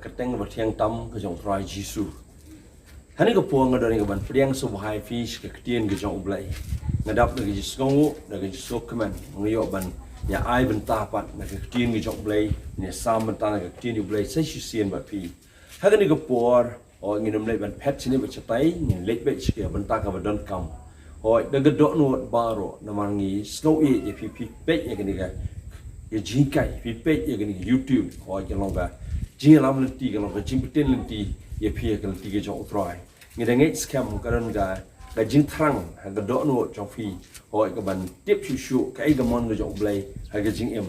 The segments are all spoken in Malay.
keteng bertiang tam ke jong trai Jisu. Hani ke puang ngadani ke ban priang subhai fish ke ketien ke jong ublai. Ngadap lagi jisngu lagi jisokman ngiyok ban ya ai bentapat na ke ketien ke jong ublai ni Salm bentang ke ketien ublai sai sien bat pi. Hagani ke puar o nginum lei ban pet sini bercepai ni leit bet ke bentang ke badon kam. O daga dok nuot baro namangi snow e pi pet ya gani ka ya jingkai pi pet ya gani YouTube o ke longa jing lam lenti ke longa jing beten lenti ya pi ke lenti ke jong utrai ngi scam karon ga jing thrang ha ga dok nuot jong fi o ke ban tip shu ka ai ga mon ke jong blai ha ga jing em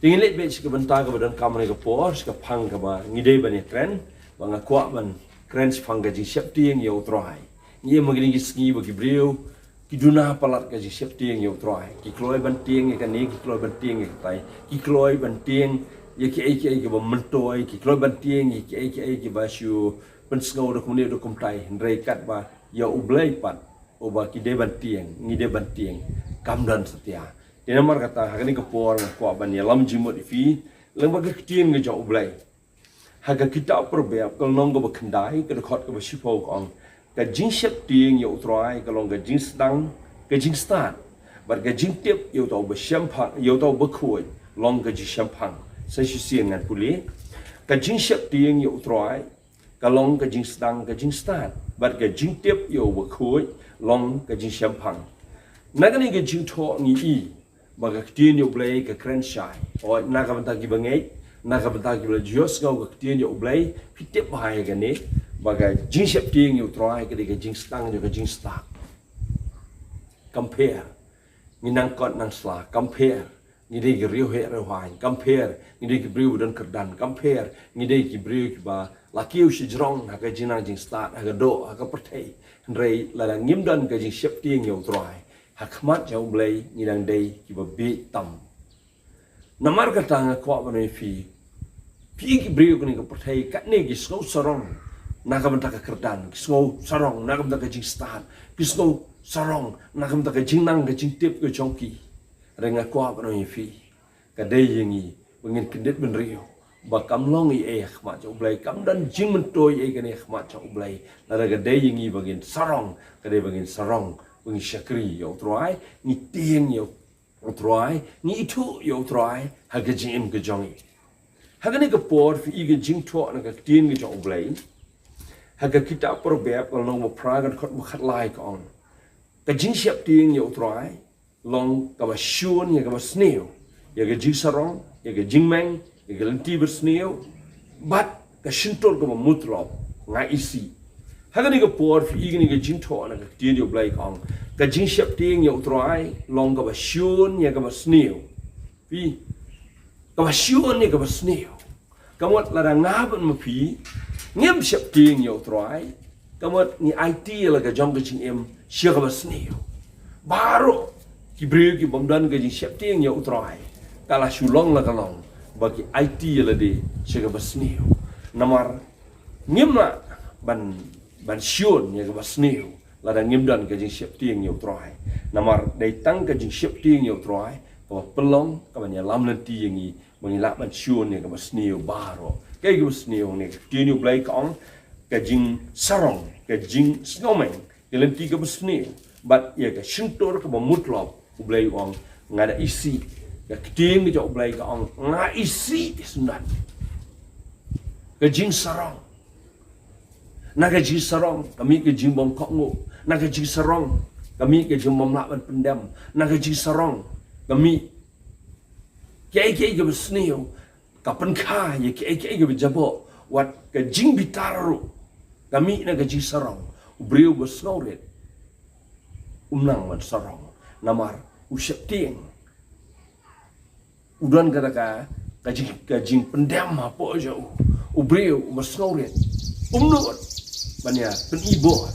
tingin leit bet ke bentang ke badon kam ni ke por ke phang ke ba ngi dei ban ya kren ba nga kwa ban kren phang ga Jingsheptieng Ia U Trai ni magini ski bagi beliau kiduna palat ka Jingsheptieng Ia U Trai ki kloi bantieng ka ni ki kloi bantieng ka tai ki kloi bantieng ye ki ai ke ba mentoi ki kloi bantieng ki ai ke ba shu pensngau do kumni do kumtai ndrei kat ba ya ublai pat o ba ki de bantieng ni de bantieng kamdan setia dina mar kata hakani ke por ko ban ya lam jimot fi leng ba ke tien ke jo ublai haga kitab Proberb kal nong go ba khandai ke khot ke ba shipo kong ka Jingsheptieng Ia U Trai ka long ka jing stang ka jing stat but ka jing tip yêu tàu ba shampang yêu tàu ba khoi long ka jing shampang sai sien ngan puli ka Jingsheptieng Ia U Trai ka long ka jing stang ka jing stat but ka jing tip yêu ba khoi long ka jing shampang nagani ka jing tho ni i ba ka tien yo blai ka kren shai o na ka banta ki bangai na ka banta ki la jos ngau ka tien yo blai pitip bahaya ka ni bagai Jingsheptieng Ia U Trai ke diga jing stang juga jing stak compare ni nang kot nang sla compare ni diga riu he rewai compare ni diga briu dan kerdan compare ni diga briu ba lakiu shijrong ha ka jinang jing stak ha ka do ha ka perthei rei la ngim dan ka Jingsheptieng Ia U Trai ha khmat jau blai ni nang dei ki ba bi tam namar ka tang ko ba nei fi ki briu ni ka perthei kat ni ki sou sarong nakam tak kerdan kisngau sarong nakam tak jing stan kisngau sarong nakam tak jing nang ke jing tip ke jongki renga kwa ba no fi ka dei yingi bengin kendet ben rio ba kam long i khma cha ublai kam dan jing mentoi ke ne khma cha ublai la ga dei yingi bengin sarong ka dei bengin sarong bengin shakri Ia U Trai ni tieng Ia U Trai ni itu Ia U Trai ha ga jing ke jongi ha ga ne ka por fi i ga jing tho na ka tien ke jong ublai haga kitab Proberb kalau nong pragan kot bukat lai kong ka Jingsheptieng Ia U Trai long ka shun ya ka sneo ya ka jing sarong ya ka jing meng ya ka lenti bersneo bat ka shintol ka mutlop ngai isi haga ni ka por fi igni ka jing tho na ka tien yo blai kong ka Jingsheptieng Ia U Trai long ka shun ya ka sneo fi ka shun ya ka sneo kamot la ngaban ma fi Jingsheptieng Ia U Trai kamot ni IT la ka jong ka jing em sia ka basneo baro ki breu ki bomdan ka Jingsheptieng Ia U Trai kala shulong la kalong bagi IT la de sia ka basneo namar ngimna ban shion ya ka basneo la da ngimdan ka Jingsheptieng Ia U Trai namar dai tang ka Jingsheptieng Ia U Trai ka pelong ka ban ya lam lenti yangi mengilak ban shion ya ka basneo baro cái basneo ni tien yo blai kong ka jing sarong ka jing snowman ke lenti ka basneo bat ya ka shintor ka mutlop blai ong ngada isi ka tien ka blai ka ong nga isi sunat ka jing sarong na ka jing sarong kami ka jing bom kok ngo na ka jing sarong kami ka jing bom lak ban pendam na ka jing sarong kami kai ka basneo kapan kah ye ke ke berjabo wat ke jing bitaru kami na ke jing sarong ubriu bersnoret umnang man sarong namar Jingsheptieng udan kata ka jing pendam apa jauh ubriu bersnoret umnut banya penibor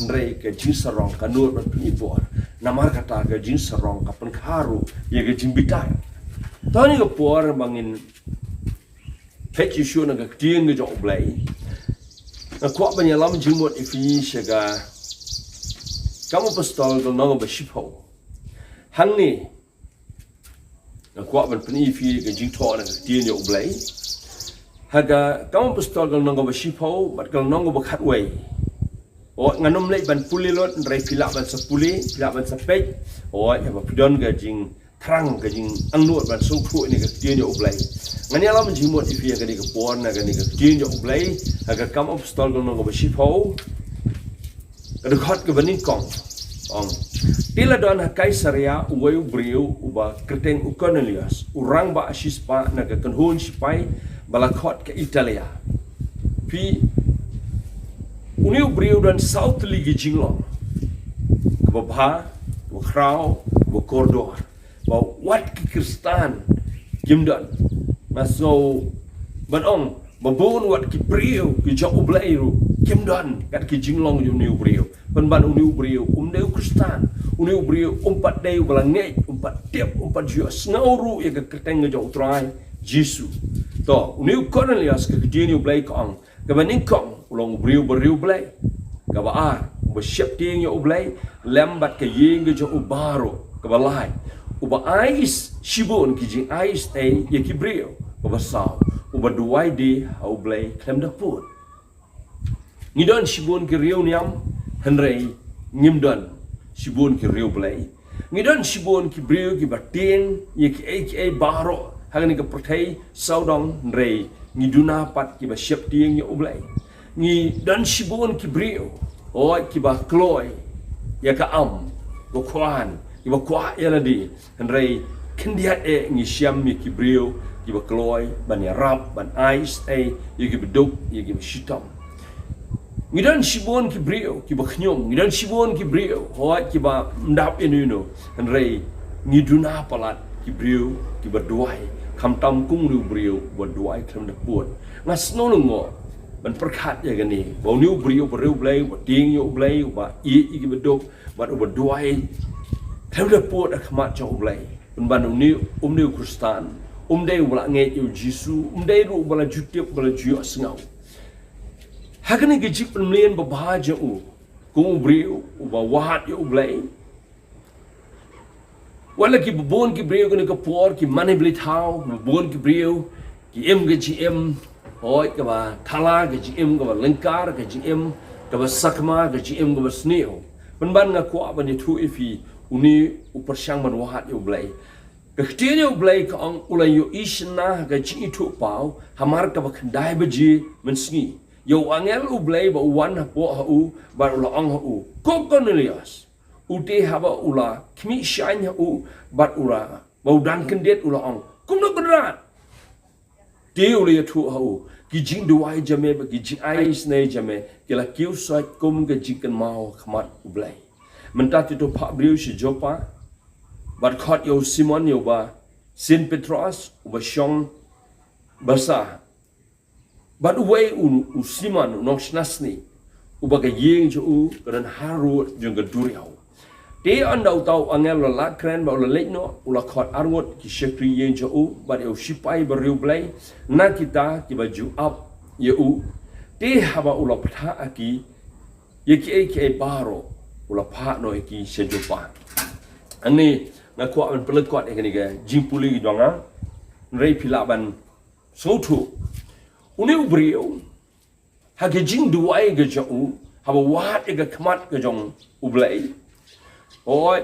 ndrei ke jing sarong kanur penibor namar kata ke jing sarong kapan karu ye ke jing bitar tani ke por bangin pet you na ka tien ke jong blai na kwa ban ya lam jimot ifi shaga kamu Apostol ko nong ba shipo hang ni na kwa ban pni fi ke jing tho na ka tien yo blai haga kamu Apostol kal nonggo basipau bat kal nonggo bakat way o nganom lay ban pulilot rai pila ban sapuli pila ban sapej o ya ba pidon ga jing terang ga jing angnuat ban sokhu ni ga tien yo ublai ngani alam jimot ifia ga ni ga pon na ga ni ga tien yo ublai haga kamu Apostol kal nonggo basipau ga khot ga banin kong ong tila don hakai saria uwayu brio uba kerteng Cornelius urang ba asispa na ga kanhun sipai balakot ke Italia pi uniu brio dan South League jinglong ke babha ke krau ke kordor ba wat ke Kristan gimdan maso banong babon wat ke brio ke jau blairu gimdan kat ke jinglong uniu brio ban uniu brio umdeu Kristan uniu brio umpat deu balangai umpat tiap umpat jua snauru ya ke kerteng jau trai Jesu to uniu Cornelius ke kedian yu blai kong ke baning kong ulong brio blai ke ba Jingsheptieng Ia U Trai lambat ke yeng ke jo ubaro ke balai uba ais shibon ki jing ais te ye ki brio ke basau uba duai di au blai klem da put ngidon shibon ke riu niam henrei ngimdon shibon ke riu blai ngidon shibon ki brio ki bateng ye ki baro hang ni ke pertai saudong rei ngiduna pat ki ba Jingsheptieng Ia U Trai ngi dan shibon ki brio o ki ba kloi ya ka go kwan ki ba kwa ya la di rei kendia ngi siam mi ki brio ki ba kloi ban ya rap ban ice ye ki beduk ye ki shitam ngi dan shibon ki brio ki ba khnyom ngi dan shibon ki brio o ki ba ndap enuno rei ngiduna palat ki brio ki ba duai kam tam kung niu brio berduai klem da put ngas no ngo ban perkat ya gani bau niu brio blai ba ting yo blai ba i ki bedok ba berduai klem da put akmat jo blai ban niu Kristan dei wala nge yo Jesu dei ru bala jutip bala jio sngau hagani ge jip mlien ba baja u kung brio ba wahat yo blai wala ki babon ki brio ni ka por ki mani bli thau babon ki brio ki em ke gm hoi ka ba thala ke gm ka ba lengkar ke gm ka ba sakma ke gm ka ba sneo ban nga kwa ban thu ifi uni upersyang ban wahat yo blai ka khtian yo blai ka ang ulai yo ishna ka chi thu pau hamar ka ba khandai ba ji men sngi yo angel u blai ba wan ha po ha u ba ula ang ha u Cornelius ute haba ula kimi shine u bat ula bau dan kendet ula ong kum no kudrat te ula ya thu hau ki jing duai jame ba ki jing ais nei jame kila kiu sai kum ga jikan mau khamat ublai menta ti to pha briu shi jopa bat khot yo Simon yo ba Saint Petros uba shong basa bat uwei u Simon no snasni uba ga yeng jo u kan haru jong ga duriau te andau tau angel la kren ba la leino ula khot arngot ki shekri yen jo u ba eu sipai ba riu blai na kita ki ba ju up ye u te haba ula pha aki ye ki baro ula pha no ki sejupa ani na ko an pelekot e ni ga jimpuli gi donga rei pila ban sotu uni ubrio ha ge jing duai ge jo u haba wat e ga kmat ge jong u blai oi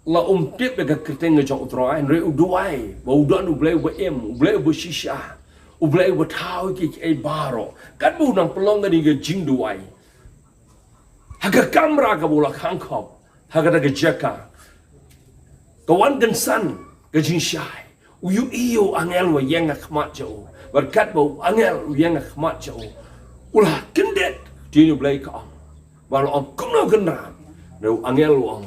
la tip ga kerteng jo utrai re uduai ba udan u blai ba em blai ba shisha u blai ba thau ki baro kan bu nang pelong ga ni ga jing duai haga kamera ga bola khangkhop haga ga jeka kawan gan san ga jing shai u yu iyo angel wa yang khmat jo berkat ba angel yang khmat jo ulah kendet tinu blai ka ba lo ong kum no genra no angel wong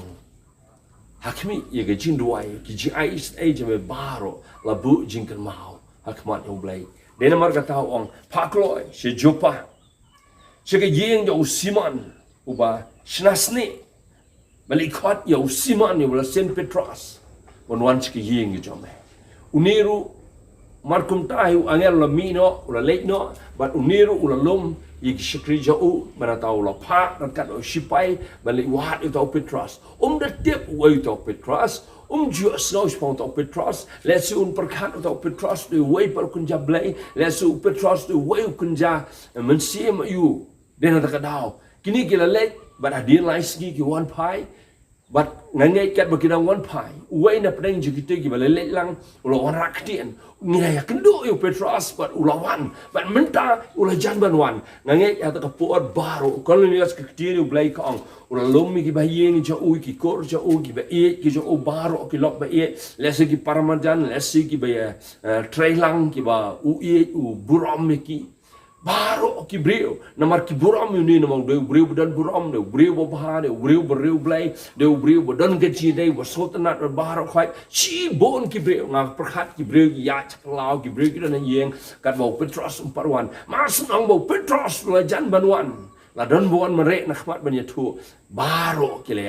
hakmi ye ge jing duai ki jing ais jame baro la bu jing kan mau hakmat yo blai dena mar ka tau ong pakloi she jopa she ge yeng yo Simon uba snasni malikot yo Simon yo la Saint Petros wan ke yeng yo jame uniru markum tahu angel la mino ula leino bat uniru ula lum ik shikri jau mana tau la pa dan kat o shipai balik wat itu Petrus da tiap wa itu Petrus jua snow spong itu Petrus lesu perkat itu Petrus de way per kunja blai lesu Petrus de way kunja mensim you den ta kadau kini kila lek but adin lai ski ki one pai but ngangai kat bakina one pai way na pedang jikite ki balek lang ulo wan raktian ngira ya kendo yo Petrus but ulawan but menta ula janban wan ngangai ya ta kapor baro kolonias ki tiri blai kong ula lomi ki bayeng jo u ki kor jo u ki ba e ki jo u baro ki lok ba e lesi ki paramadan lesi ki ba trailang ki ba u e u buram ki baro ki brio namar ki buram ni namang de brio dan buram de brio bahar de brio brio blai de brio dan gaji de wasotnat baro khoi chi bon ki brio nga perkhat ki brio ya chaklau ki brio ki dan yeng kat bau Petrus umparwan mas nang bau Petrus la jan banwan la dan bon merek nakhmat ban yatu baro ki le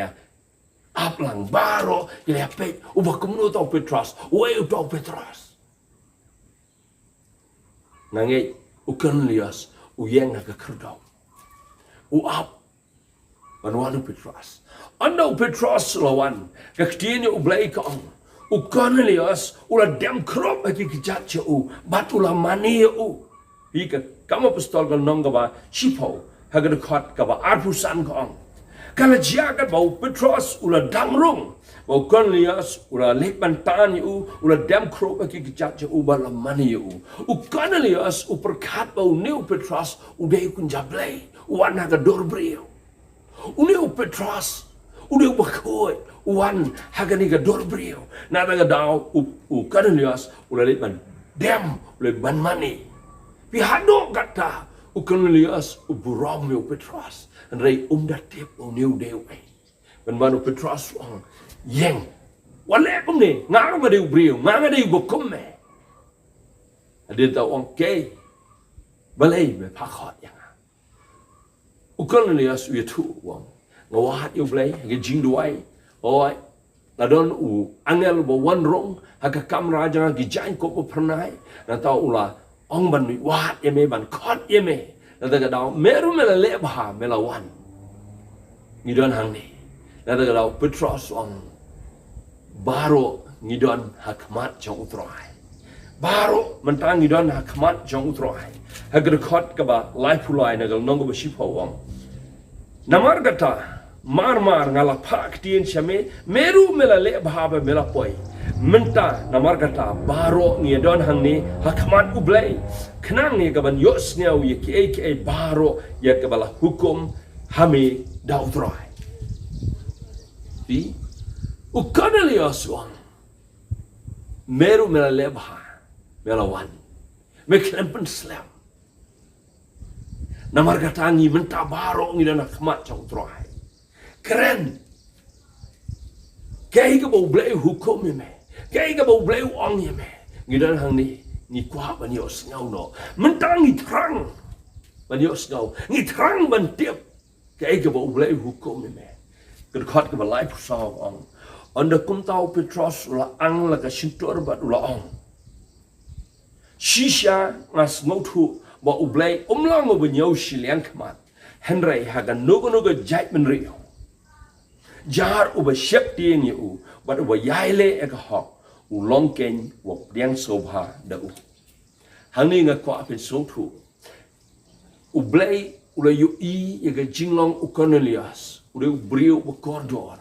aplang baro ki le pe ubakum no tau Petrus we tau Petrus nangai Cornelius uyeng na kerdau up banwanu Petrus anda Petrus lawan kaktiene ublai kong Cornelius ula dem krop aki kijat u batula mani u hika kama Apostol kan nong ba shipo haga dekat ka ba arpusan kong kala jaga bau Petrus ula dangrung bau Cornelius ula lekban tani ula dem krop aki kijat u bala mani u Cornelius perkat bau new Petrus udai kunjablai wan haga dorbrio uneu Petrus udeu bakoi wan haga ni ga dorbrio na daga dau Cornelius ula lekban dem ula ban mani pi hado kata Cornelius buram meu Petrus rei datip uneu deu ai ban Petrus yeng wale pun ni ngang ma deu brio ngang deu bokum me adin tau ong ke balai me pakhot yang Cornelius u tu wong ngawat yu blai ge jing duai oi la don angel bo wan rong haka kamra jang gi jain ko po pernai na tau ula ong ban mi wat ye me ban khot ye me na ta dau meru me la le ba me la wan ni don hang ni na ta dau Petrus ong baro ngidon hakmat jong utrai baro mentang ngidon hakmat jong utrai hagar khot ka ba lai phulai nagal nong ba shi phawang namar gata mar ngala phak tien chame meru mela le bhaba mela poi menta namar gata baro ngidon hangni hakmat ublai khnang ni ka ban yos ngau ye ke baro ya ka bala hukum hami da utrai bi Cornelius wang meru mela lebha mela wan me klempen slam namar gatangi menta baro ngi dana khmat chong trai keren kai ga bo bleu hukum me kai ga bo bleu ong me ngi dan hang ni kwa ban yo ngau no menta ngi trang ban yo ngau ngi trang ban tiep kai ga bo bleu hukum me ker khat ga lai pusau ong anda kum tau Petrus la ang la ka sintor bat la ong shisha ngas ngotu ba ublai umlang ob nyau shiliang kmat henry haga nogo jait men rio jar uba Jingsheptieng Ia U bat uba yaile ek hok u longken wo priang sobha da u hangi nga kwa pen sotu ublai ula yu I ga jinglong Cornelius ule brio ba kordor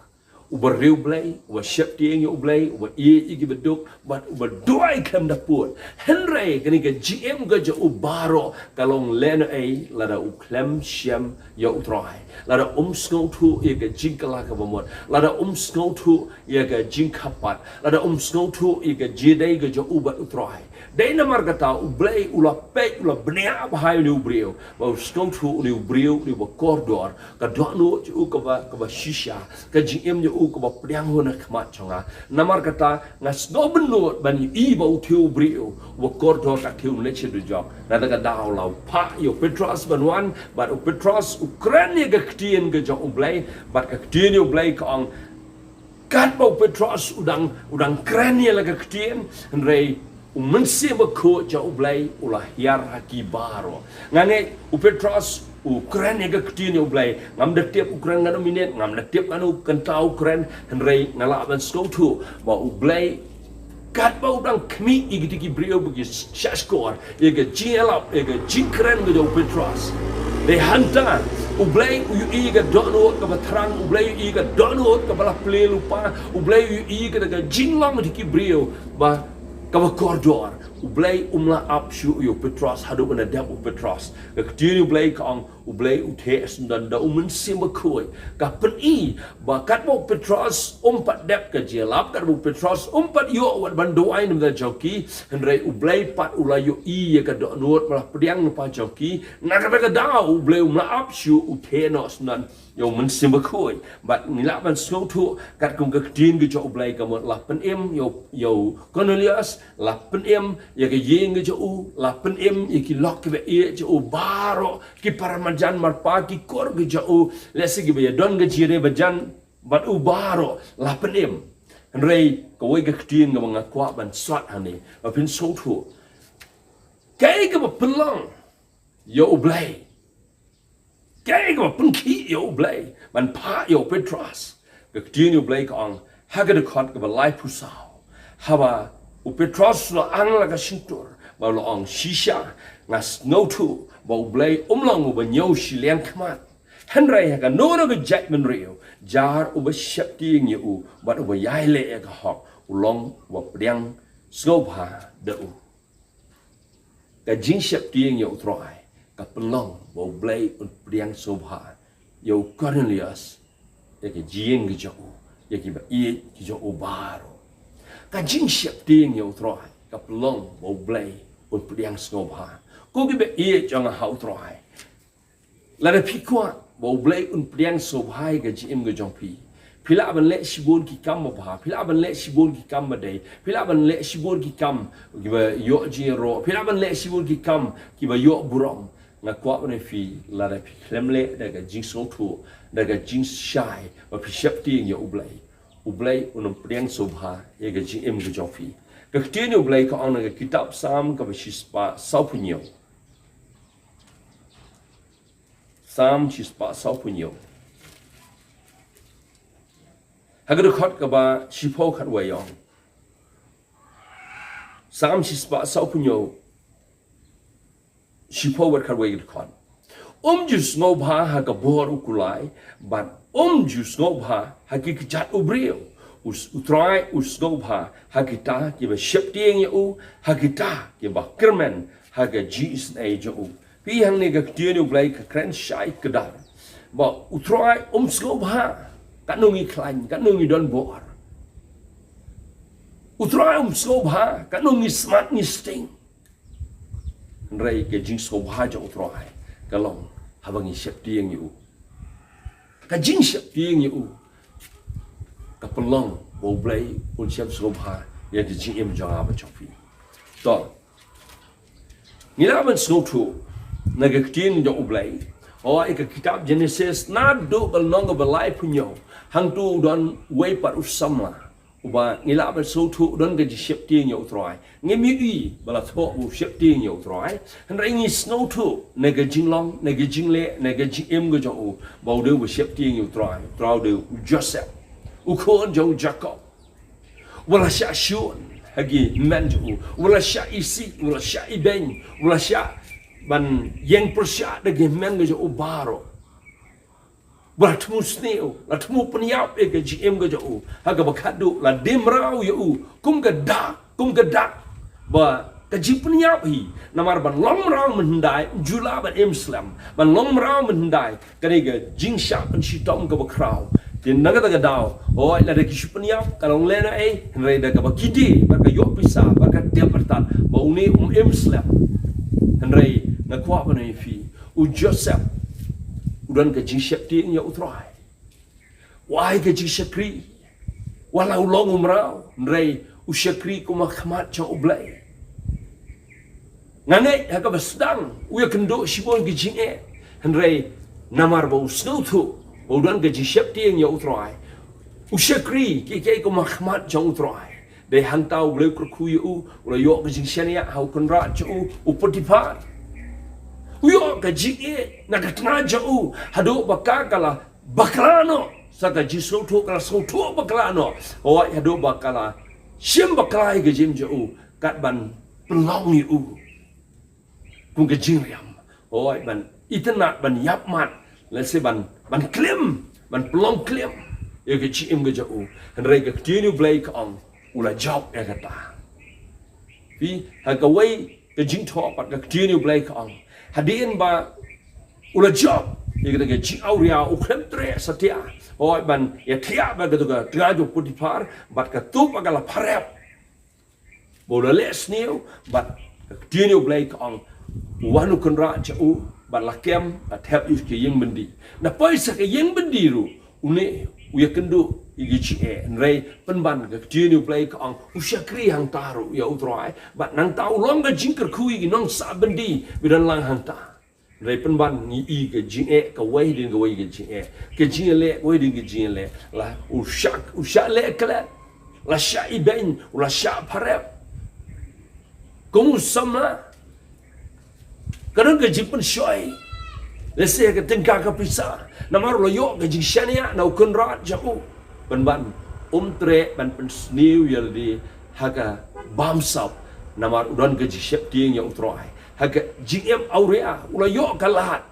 uba riu blai uba Jingsheptieng Ia U blai uba igi beduk bat uba duai kem da put henry kani ga GM ga jo ubaro kalong len ai lada u klem shem Ia U Trai lada skau tu ia ga jingkala ka bomot lada skau tu ia ga jingkapat lada skau tu ia ga jidai ga jo uba U Trai dai na margata ublai ula pe ula bnia bahai ni ubrio ba skau tu ni ubrio ni ba kordor ka donu ju ka ba shisha ka GM u ko ba priang hona khmat chonga namar kata ngas go benut ban I ba u thiu brio wa kordo ka thiu le che du jok na da daw law pa yo Petrus ban wan but Petrus Ukraine ga ktien ga jok ublai but ka ktien yo blai ka ong kat ba Petrus udang krenie la ga ktien rei mensiba ko ja ublay ulah yar haki baro ngane Petros Ukraine ga ktin ublay ngam de tiap Ukraine ngano minute ngam de tiap ngano kenta Ukraine henrei ngala ban sko tu ba ublay kat ba udang kmi igitiki brio bugi shaskor ega GLap ega Jingkren ga Petros de hanta ublay u iga dono ka batrang ublay iga dono ka bala ple lupa ublay u iga ga jinglong diki brio ba kama koridor ublay umla apshu yo Petros hadu bana dap Petros ka ktir ublay kang ublay uthe sundan da simba khoi ka pen ba kat bo Petros pat dap ka jelap kat bo Petros pat yo wat bandu ain da joki henrei ublay pat ulayo ka do nuot malah pediang pa joki nakata ka da ublay umla apshu uthe no sundan yo simba khoi bat ngila ban so thu kat kum ka ktin ge jo ublay ka mot la pen yo Cornelius la pen ya ke yeng ge jo la pen ya ki lok ke e jo baro ki paramajan marpa ki kor ge jo lesi ge ya don ge jire bajan bat baro la pen rei ko we ge ktin ge bang kwa ban swat hani ba pin so thu kai ge ba pelong yo ublay cái mà phân khí yêu blay mình phá yêu Petros cái chuyện yêu blay còn hai cái được khát cái lai phu sao haba u Petros là ăn là cái sinh tur bảo là ông shisha ngà snow thu bảo blay lòng u bao xì liên khmat henry cái nô nó cái jack mình riu jar u bao shep tiếng nhiều bảo u bao yai lệ cái học u long bảo điang snow ha đỡ cái Jingsheptieng Ia U Trai ka pelong bo blay un priang sobha yo Cornelius ya ke jing ge jo ya ki ba i ki jo baro ka Jingsheptieng Ia U Trai ka pelong bo blay un priang sobha ko ge be i jong ha U Trai la de pikwa bo blay un priang sobha ge jim ge jong pi pila ban le shibon ki kam ba pila ban le shibon ki kam dei pila ban le shibon ki kam ki ba yo jiro pila ban le shibon ki kam ki ba yo burom na kwa bane fi la da klemle daga jing so tu daga jing shai ba Jingsheptieng Ia ublay unum priang sobha ye ga jing em ga jofi ka ktin ublay ka on ga kitab Salm ka ba shispa saupunyo Salm shispa saupunyo hagar khot ka ba shipo khat wayong Salm shispa saupunyo shipo wat khat way khot jus ngobha ha ka bor ukulai but jus ngobha ha ki jat ubrio utrai ngobha ha kita ki ba Jingsheptieng Ia U ha kita ki ba kermen ha ka jis ai jo pi hang ne ka ktir ublay ka kren shai kedar ba utrai ngobha ka nungi klan ka nungi don bor utrai ngobha ka nungi smart ni sting rei ke jing sobha jo utrai kalong habang Jingsheptieng Ia U ka Jingsheptieng Ia U ka pelong bo blay un siap sobha ya di jing em jong aba chopi to ngila ban snow tu na ga ktin jo ublay o ai ka kitab Genesis na do bal nong ba lai punyo hang tu don way par usamla uba ngila ban so tu don ga Jingsheptieng Ia U Trai ngemi bala tho Jingsheptieng Ia U Trai han rai ngi snow tu na ga jinglong na ga jingle na ga jing em ga jo ba de Jingsheptieng Ia U Trai trao de Joseph u khon jo Jacob wala sha shun hagi manju wala sha isi wala sha ibeng wala sha ban yang persya de ge men ga jo baro wala tmu sneo la tmu pniap e ga gm ga jo haga ba khadu la demrau yo kum ga da ba ka ji pniap hi namar ban long rau mendai jula ban emslam ban long rau mendai ka ga jingsha ban shitom ga ba krau tin naga daga dau oi la de kishpniap kalong lena ai henrei daga ba kidi ba ka yo pisa ba ka tepertat ba uni emslam henrei na kwa ba nei fi u Joseph udan ka Jingsheptieng Ia U Trai wai ka Jingshepri wala ulong umrau henrei u shakri ko makhamat cha ublay ngangai ha ka basdang u ya kendo shibon ki jinge henrei namar ba usno thu udan ka Jingsheptieng Ia U Trai u shakri ki ko makhamat cha U Trai de hang tau bleu kerku u ula yo ke jingshania hau konra chu u potipar uyo ke jige na ka tna ju hado bakakala baklano saka jiso to kala so to baklano o hado bakala shim baklai ke jim ju kat ban pelong u kung ke jingriam o ban itna ban yap mat la se ban klem ban pelong klem ye ke chim ke ju han re ke tinu blake on ula job e kata pi ha ka wei ke jing tho pat ke tinu blake on hadin ba ula job ye ke jing auria u klem tre satia o ban ya thia ba ke ga tra jo putipar bat ka tu ba la pharep bola les new bat tinu blake on wanu konra chu bat la kem at help is ke yeng bendi na paisa ke yeng bendi ru une uya kendu igi rei penban ke tinu play kong usha kri hang taru ya U Trai bat nang tau long ga jingker kui gi nong sa bendi bidan lang hang ta rei penban ni i ke jinge ka wei din ga wei ke jinge le wei din ke jinge le la usha le kala la sha i ben la sha parep kong sama kadang ke jipen shoi lese ke tengka ka pisa namar lo yo ke jingshania na ukun rat jau ban tre ban pen sniu yel di haga bamsap namar udan ke Jingsheptieng Ia U Trai haga jingem aurea ulo yo kalat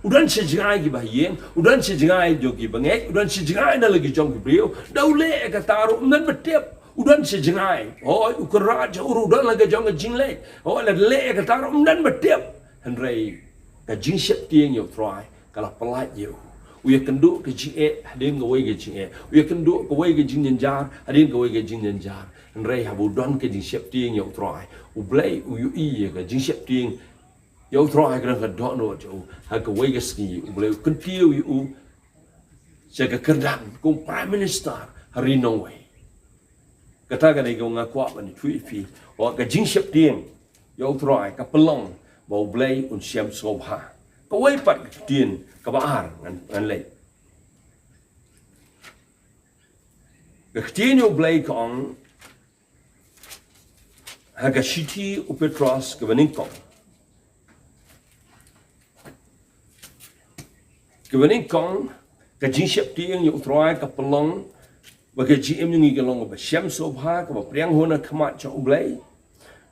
udan se jingai gi bahiyeng udan se jingai jogi bangek udan se jingai na lagi jong brio daule ka taru nan betep udan se jingai oh ukun rat jau udan lagi jong jingle oh le ka taru nan betep henrei ka Jingsheptieng Ia U Trai kala pelat you uya kendu ke jinge hadin ke wei ke jinge uya kendu ke wei ke jingenjar hadin ke wei ke jingenjar henrei habu don ke Jingsheptieng Ia U Trai u blai u yu i ke Jingsheptieng Ia U Trai ke ka do no jo ha ke wei ke ski u blai kentiu u se ke kerdan kong prime minister hari no wei kata ka dei ko ngakwa ban thui fi o ke Jingsheptieng Ia U Trai ka pelong bau blai un siam sobha ka wei pat tien ka baar ngan lei ka tien u blai kong ha ka shiti u petros ka baning kong ka Jingsheptieng Ia U Trai ka pelong ba ka GM ngi ka long ba siam sobha ka ba priang hona khamat cha u blai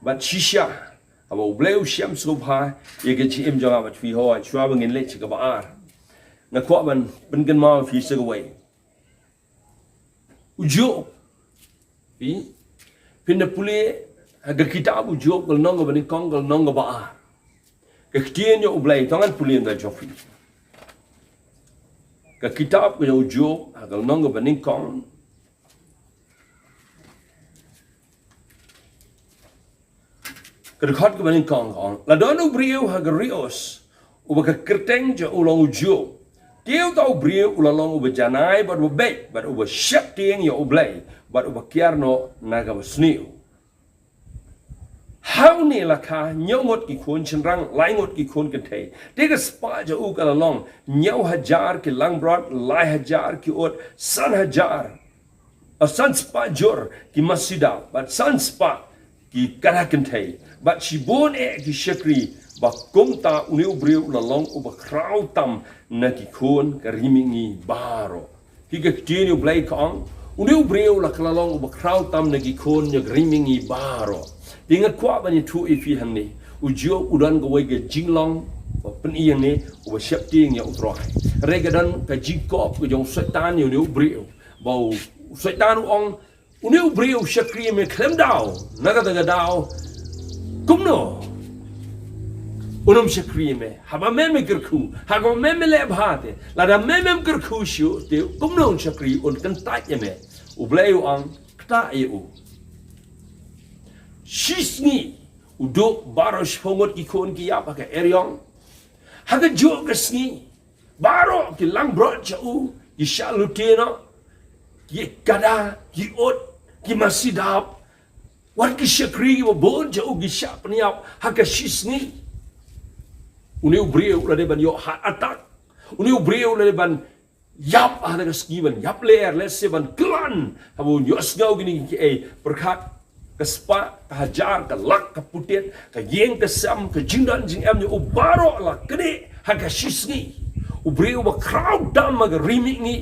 ba shisha aba ubleu siam sobha ye ke GM jaga ba thui ho chua ba ngin le chi ka ba ar na kwa ban kan ma fi se wei ujo pi pinda pule aga kitab ujo kal nong ba ni kong kal nong ba ar ke ktien yo ublei tangan pule nda jofi ka kitab ko ujo kal nong ba ni kong kerkhot ke baning kong la don brio ha grios u ba kerteng jo ulong ujo tiu tau brio ulalong u janai but u be but u Jingsheptieng Ia U Blai but u kiarno naga sniu how ni la ka nyongot ki khon chenrang laingot ki khon ke the te ka spa jo u kala long nyau hajar ki langbrot lai hajar ki ot san hajar a san spa jor ki masida but san spa ki karakan the but si bon ki shakri ba komta uniu brio la long u ba krau tam na ki khon ka rimingi baro ki ka tinu blai kong uniu brio la kala long u ba krau tam na ki khon ya rimingi baro dingat kwa ba ni tu ifi hanni ujo udan go wei ge jinglong ba pen iang ni u ba Jingsheptieng Ia U Trai regadan ka jingkop ko jong setan uniu brio ba setan ong uniu brio shakri me klem dau naga daga dau kumno unum shakri me haba meme kerku hago meme le bhate la da meme kerku shu te kumno shakri un kan ta me u blai ang kta u shisni u do baro shpongot ki kon ki ya pa ka eryong haga jo gasni baro ki lang bro cha u ki shalutena ki kada ki ot ki masidap wat ki shakri ki bon ja u ki shap niap haka shisni uniu brio la de ban yo hat atak uniu brio la de ban yap ada ka skiban yap ler let's say ban klan habu yos ngau gini ki berkat kespa kahajar ka lak ka putet ka yeng ka sam ka jingdan jing am u baro la kene ha ka shisngi u breu ba crowd dam ma ga rimi ngi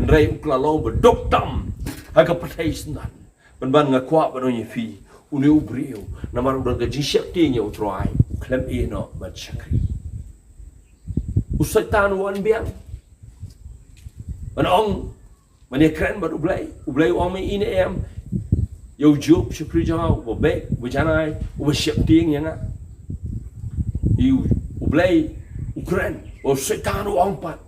rei u klalo ba dok dam ha ka patais nan ban nga kwa ba no yi fi u ne u breu na mar u ga Jingsheptieng Ia U Trai klem no ba chakri u satan wan biang ông mà nè kren bật ublay ông mấy in em yêu chụp chụp đi cho bộ bê bộ cha này bộ xếp tiếng nhá yêu ublay Ukraine bộ Satan ông pat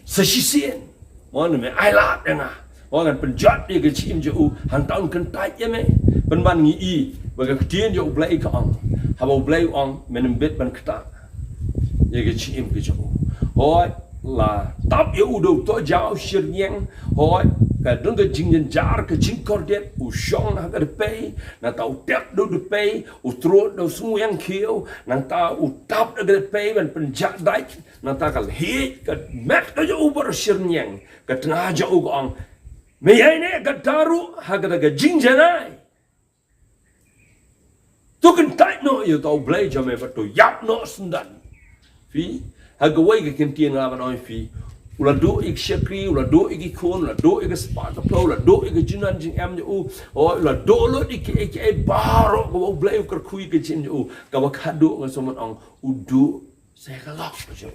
sesian món này ai lát đấy à món này penjat đi cái chim cho hàng tahun kentai ya me ban ngi và cái tiền cho ublay ka ông ha ublay ông mình biết ban kata ya cái chim cái cho hỏi là tập yêu đầu tôi giáo sư nhang hỏi cái đứa cái chính nhân giả cái chính con đẹp u song là cái pay là tao đẹp đâu được pay u trốn đâu xuống yang khiêu là tao u tập được cái pay mình phân chặt đấy là tao cái hết cái mét cái u bờ sư nhang cái na cho u con mấy ai nè cái taru hay cái chính nhân này tôi cần tay nó yêu tao play cho mày và tôi giáp nó sinh đàn phí hagawai ka kintian nga man fi ula do ik shakri ula do ik kon ula do ik spa ka pro ula do ik jinan jing am u o ula do lo ik baro ko blai ka khui ka chin u ka ba khadu nga somon ong u do se ka lok ka jo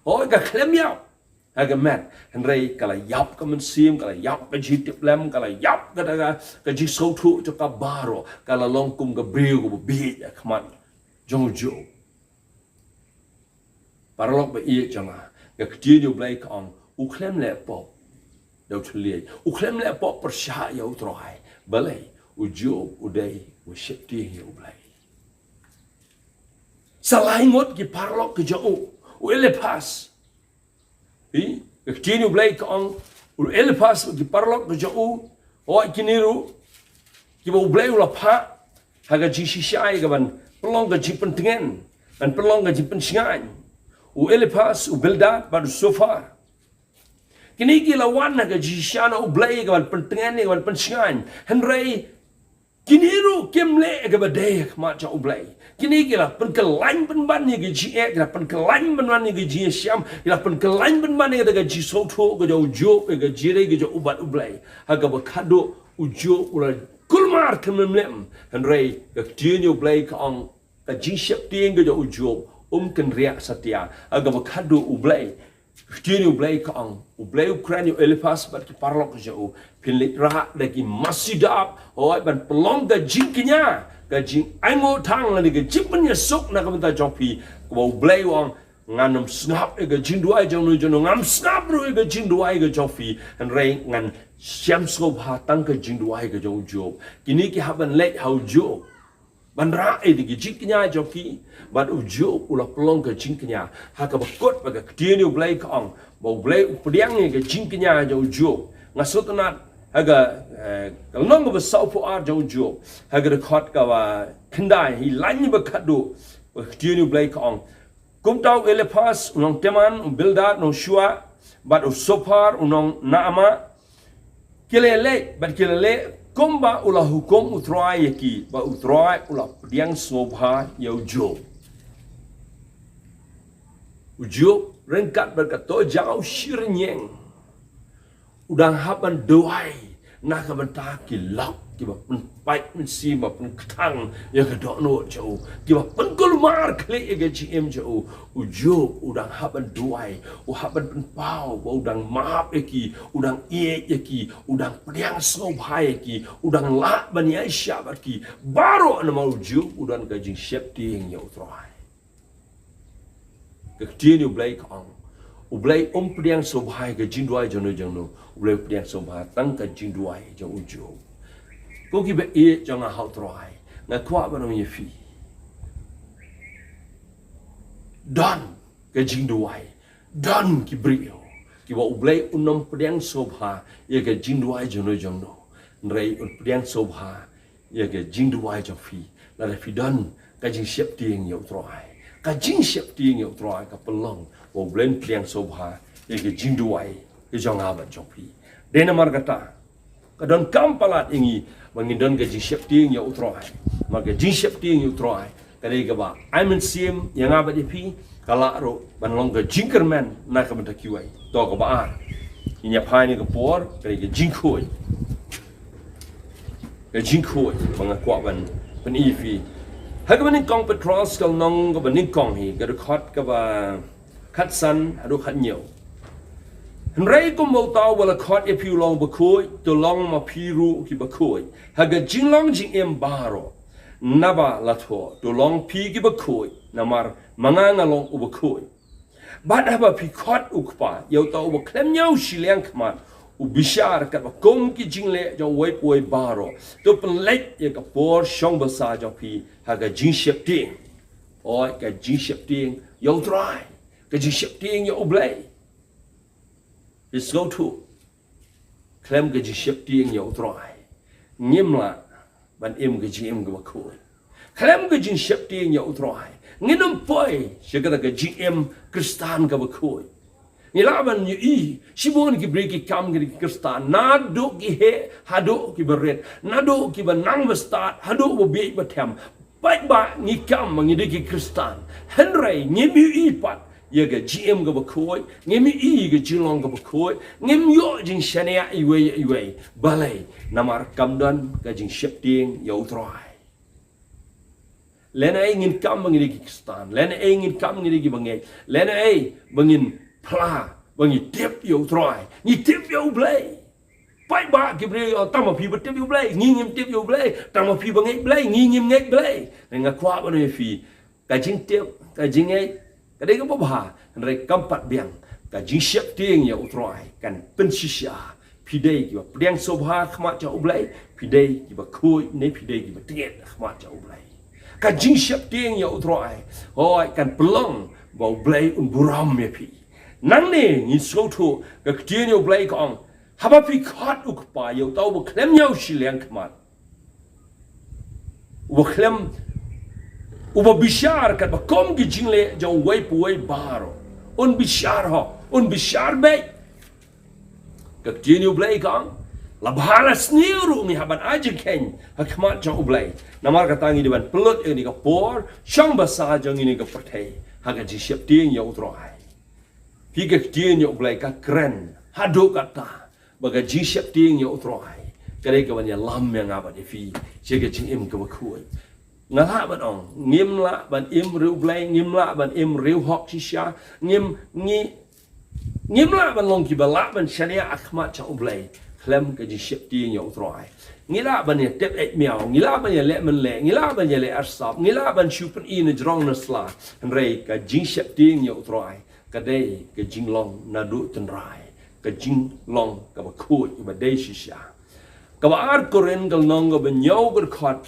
o ka klem yaw haga mat han rei ka la yap ka man sim ka la yap ka jitip lem ka la yap ka ji so thu cho ka baro ka la long kum ka breu ko bi ya khaman jong jo paralog ba ie changa ga ktie yo blai ka ong u klem le pop do tlie u klem le pop per sha Ia U Trai balai u job u dei u Jingsheptieng Ia U blai salai ngot ki paralog ke jo u ele pas i ga ktie yo blai ka ong u ele pas ki paralog ke jo o kiniru ki bo blai u la pa ha ga ji shi shai ga ban pelong ga ji pentengen dan pelong ga ji pensingan u Elipas u Bildad baru sofar kini ki lawan na ga jishana u blai ga pentengan ni ga pensingan henrei kini ru kemle ga badai ma cha u blai kini ki la penkelan penban ni ga ji ga penkelan penban ni ga ji syam ga penkelan penban ni ga ji sotho ga jo ga jire ga ubat u blai ha ga ba khado u jo u la kulmar kemlem henrei ga tien u blai ka ong ga Jingsheptieng ga u jo kan riak satya aga khadu ublai tien ublai ka ang ublai Ukraine Elipas bat ki parlok jo pinlit ra de ki masidap oi ban pelong ga jingkinya ga jing ango thang la ni ga jipnya sok na ka ta jopi ko ublai wang nganam snap ga jingduai jong no ngam snap ru ga jingduai ga jofi an rei ngan siam so ba tang ga jingduai ga jong jo kini ki haban let how jo ban ra di ki jingkinya joki ban ujo ula pelong ke jingknya ha ka bakot ba ka tien u blai ka ong ba blai u pdiang ni ke jingknya jo ujo ngasutna ha ga kalnong ba sau pu ar jo ujo ha ga khot ka wa khandai hi lan ba khadu ba tien u blai ka ong kum tau Elipas unong teman u Bildad no shua bat u sopar unong naama kilele bat kilele kumba ula hukum U Trai yaki ba U Trai ula pdiang sobha ya ujo ujo rengkat berkat to jauh shirnyeng udang haban doai nak bentah ki lak ki ba pai men si ba pen khang ya ka do no jo ki ba pen kulmar kle ga ji em jo ujo udang haban doai u haban pen pau ba udang maap ki udang ie ki udang pediang snow bhai ki udang la bani aisha ba ki baro na ma ujo udang ga Jingsheptieng Ia U Trai ke tien u blai kong u blai pediang sobhai ke jingduai jono jono u blai pediang sobha tang ke jingduai jo ujo ko ki be e jong a hau trai na kwa ba no ye fi dan ke jingduai dan ki brio ki ba u blai unom pediang sobha ye ke jingduai jono jono nrei un pediang sobha ye ke jingduai jo fi la fi dan ke Jingsheptieng Ia U Trai ka Jingsheptieng Ia U Trai ka pelong problem pliang sobha ke jingduai ke jongaban jopi dena margata kadon kampalat ingi mangindon ke Jingsheptieng Ia U Trai maka Jingsheptieng Ia U Trai kadai ke ba aimen sim yang abat ipi kala ro banlong ke jingkerman na ka benta kiwai to ka ba inya pai ni ke por kadai ke jingkhoi mangakwa ban pen ifi hagabanin kong patrols kal nong ka banin kong hi ka khot ka ba khat san adu khat nhiều Hãy cùng mô tao và là khót ép hiu lòng bà khôi, từ lòng mà phi ru khi bà khôi. Hà gà chính lòng chính em bà rô. Nà bà là thua, từ lòng phi khi bà khôi, nà mar mga ngà lòng u bà khôi. Bát hà bà phi khót u khpa, yêu tao bà khlem nhau xì liang khmat, u bishar kat bà công ki chính lệ cho quay quay bà rô. Từ phần lệch yêu cả bор xong bà sa cho phi, hà gà Jingsheptieng. Ôi, gà Jingsheptieng Ia U Trai, gà Jingsheptieng Ia U Trai. Let's go to Klem ke Jingsheptieng Ia U Trai. Ngim la ban im ke jim ke bakoi. Klem ke Jingsheptieng Ia U Trai. Nginum poi shikata ke jim Kristan ke bakoi. Ngila ban i sibon ki breki kam ke Kristan nado ki he hado ki beret nado ki banang bestat hado bo bi batem. Baik ba ngi kam ngi de ki Kristan. Henry ngimi i pat ia ke GM ke bakoi ngemi i ke jilong ke bakoi ngem yo jing shania iwe balai namar kamdan ke Jingsheptieng Ia U Trai lena ingin kam ngiri ki Kristan lena ingin kam ngiri ki bangai lena bangin pla bangi tip Ia U Trai ni tip Ia U Blai pai ba ki bre tama pi tip Ia U Blai ngim tip Ia U Blai tama pi bangai blai ngim ngai blai nga kwa ba ne fi ka jing tip ka jing kadai ka babha rai kampat biang ka Jingsheptieng Ia U Trai kan pensisya pidai ki ba priang sobha khmat cha ublai pidai ki ba khoi ne pidai ki ba tiet khmat cha ublai ka Jingsheptieng Ia U Trai hoi kan pelong ba ublai un buram me pi nang ne ni so thu ka ktien Ia ublai kong haba pi khat u kpa yo tau ba klem nhau shiliang khmat u klem Uba bishar kat ba kom ki jingle jang wai puai baro un bishar ho un bishar be ka tini ublai kang la bhala sniru mi haban aje ken hakmat jang ublai namar ka tangi diban pelut ini ka por shang basa jang ini ka perthai ha ka Jingsheptieng Ia U Trai pi ka tini ublai ka kren hado kata ba ka Jingsheptieng Ia U Trai kadai ka ban ya lam yang apa di fi che ka jing im ka ba khuai ngala ban ong ngim la ban im riu blai ngim la ban im riu hok shisha ngim la ban long ki bala ban shania akhmat cha ublai klem ke Jingsheptieng Ia U Trai ngila ban ya tep et miao ngila ban ya le men le ngila ban ya le arsap ngila ban shupen in jrong na sla rei ka Jingsheptieng Ia U Trai kadai ke jinglong na du tenrai ka jinglong ka ba khoi ba dei shisha ka ba ar koren gal nong ga ban nyau gar khat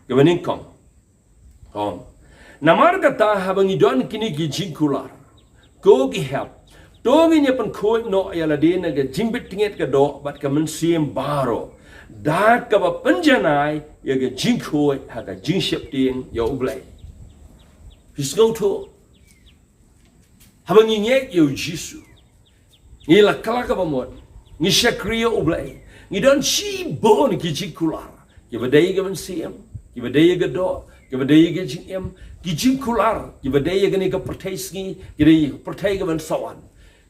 Kebening kong namar kata habang idon kini ki jingkular ko ki help to ngi pan khoi no yala de na ga jingbit tinget ka do bat ka man sim baro da ka ba panjanai ya ga jingkhoi ha ga Jingsheptieng Ia U Blai fisgo to habang ngi yo jisu ngi la kala ka ba mod ngi shakriyo U Blai ngi don shi bon ki jingkular ki ba dai ga man sim ki badaya ga do ki badaya ga jingem ki jingkular ki badaya ga ni ka pertaisngi ki dai pertai ga ban sawan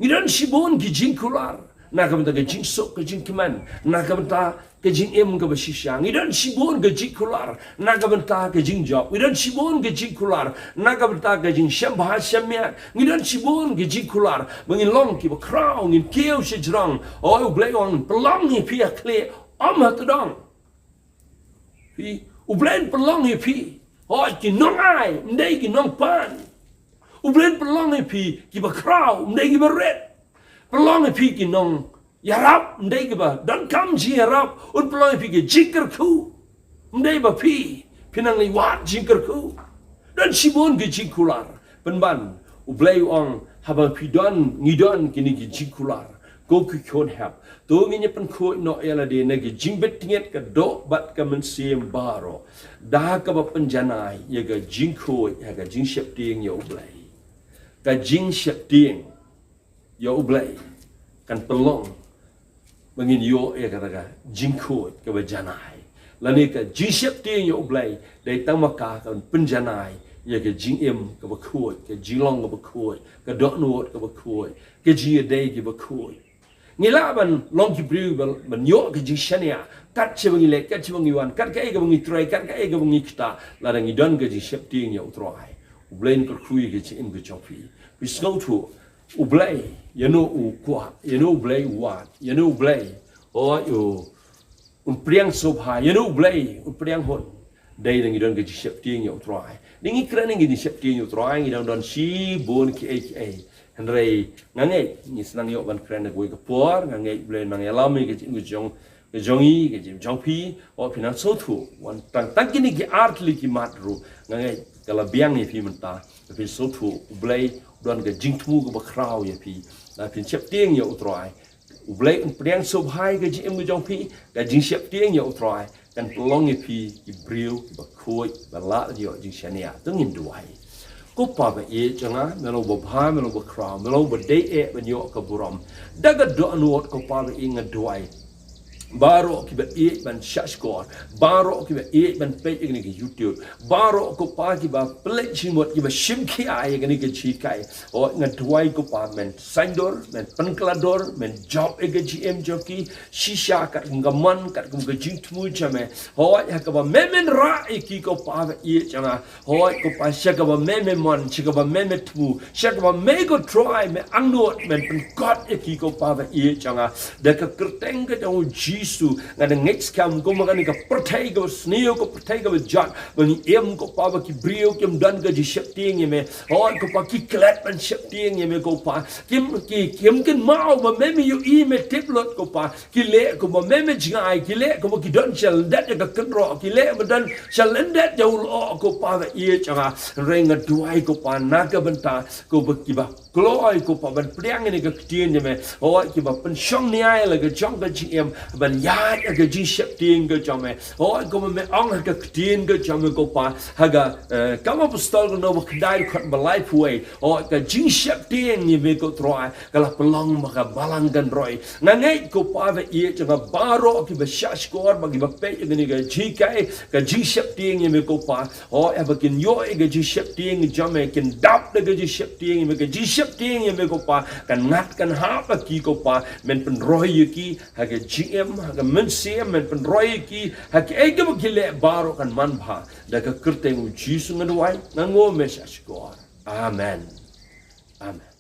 ni dan shibon ki jingkular na ka benta ga jingsok ka jingkeman na ka benta ka jingem ga bashisha ni dan shibon ga jingkular na ka benta ka jingjob ni dan shibon ga jingkular na ka benta ka jingshem bahashamya ni dan shibon ga jingkular bangin long ki ba crown in keu shijrang o blai on pelong ni pia kle amat dong pi Ublen pelong pi, ki nong ai, mdei ki nong pan. Ublen pelong pi, ki ba kraw, mdei ki ba red. Pelong pi ki nong yarap, mdei ki ba dan kam ji yarap, un pelong pi ki jingker ku, mdei ba pi, pinang liwat jingker ku. Dan sibon ki jingkular, penban, ublei ong habang pi don ngidon kini ki jingkular. Go ki kon hap to ngi pen khoi no yala de na gi jingbet tinget ka do bat ka man sim baro da ka ba panjanai ye ga jingkhoi ya ga Jingsheptieng Ia U Blai ka Jingsheptieng Ia U Trai kan pelong mengin yo kata jingkut ke berjanai lani ka Jingsheptieng Ia U Trai dari tamaka kan penjanai ya ke jingem ke berkut ke jilong ke berkut ke doknut ke berkut ke jiadai ke berkut ngila ban long ki briu ban yo ke jingshania kat che bangi le kat che bangi wan kat ka e ke bangi trai kat ka e ke bangi kita la dang idon ke Jingsheptieng Ia U Trai U Trai ko krui ke chin ke chopi bisngau tu U Trai ya no u kwa ya no U Trai wat ya no U Trai o yo un priang so bha ya no U Trai un priang hon dai dang idon ke Jingsheptieng Ia U Trai dingi kran ngi Jingsheptieng Ia U Trai ngi don si bon ki ai Henry ngangai ni senang yo ban kran ko ke por ngangai ble nang alami ke jing jong ke jongi ke jing jong pi o pinan so thu wan tang tang kini ki art li ki matru ngangai kala biang ni pi menta pi so thu ble don ke jing thu ko ba kraw ya pi la pin Jingsheptieng Ia U Trai ble un priang so bhai ke jing jong pi ke Jingsheptieng Ia U Trai kan pelong pi ki briu ba khoi ba la yo Jingshania tungin duai ko pa ba e changa melo bo bha melo bo kra melo bo dei e ben yo ka buram daga do anot ko pa ba inga duai baro ki ba e ban shashkor baro ki ba e ban pe ni ki YouTube baro ko pa ki ba play chimot ki ba shim ki ai ni ki chi kai o nga duai ko pa men sandor men panklador men job e ke gm joki shisha kat ngaman kat ko jing tmu chame ho ya ka ba men ra e ki ko pa ba e changa ho ko pa sha ka ba men mon chi ka ba men tmu sha ka ba me go try me angnot men pen god e ki ko pa ba e changa da ka kerteng ka Jisu ngada next kam ko magani ka pertai ko sneo ko pertai ko jat bani em ko pa ba ki brio kim dan ga Jingsheptieng me on ko pa ki klat ban Jingsheptieng me ko pa kim kin mau ma me you e me tiplot ko pa ki le ko ma me jingai ki le ko ki don shall dat ga kro ki le ma dan shall dat ya lo ko pa ba e changa renga duai ko pa na ka banta ko ba ki ba gloi ko pa ban priang ni ka tien me o ki ba pen shong ni ai la ga jong ga gm ban ya ga Jingsheptieng ga chame o ko me ong ga tien ga chame ko pa haga kam Apostol no ba kdai khat ba life way o ga Jingsheptieng ni me ko trai ga la pelong ma ga balangan roi ngangai ko pa ve ye changa baro ki ba shashkor ba ki ba pe ni ga jikai ga Jingsheptieng ni me ko pa o e ba kin yo ga Jingsheptieng jame kin dap ga Jingsheptieng me ga Jingsheptieng ni me ko pa kan ngat kan ha ba ki ko pa men pen roi ki haga GM haga mensem men pen roi ki haga ege ba ki le baro kan man bha da ka kerteng Jisu ngadwai nango me shashkor amen amen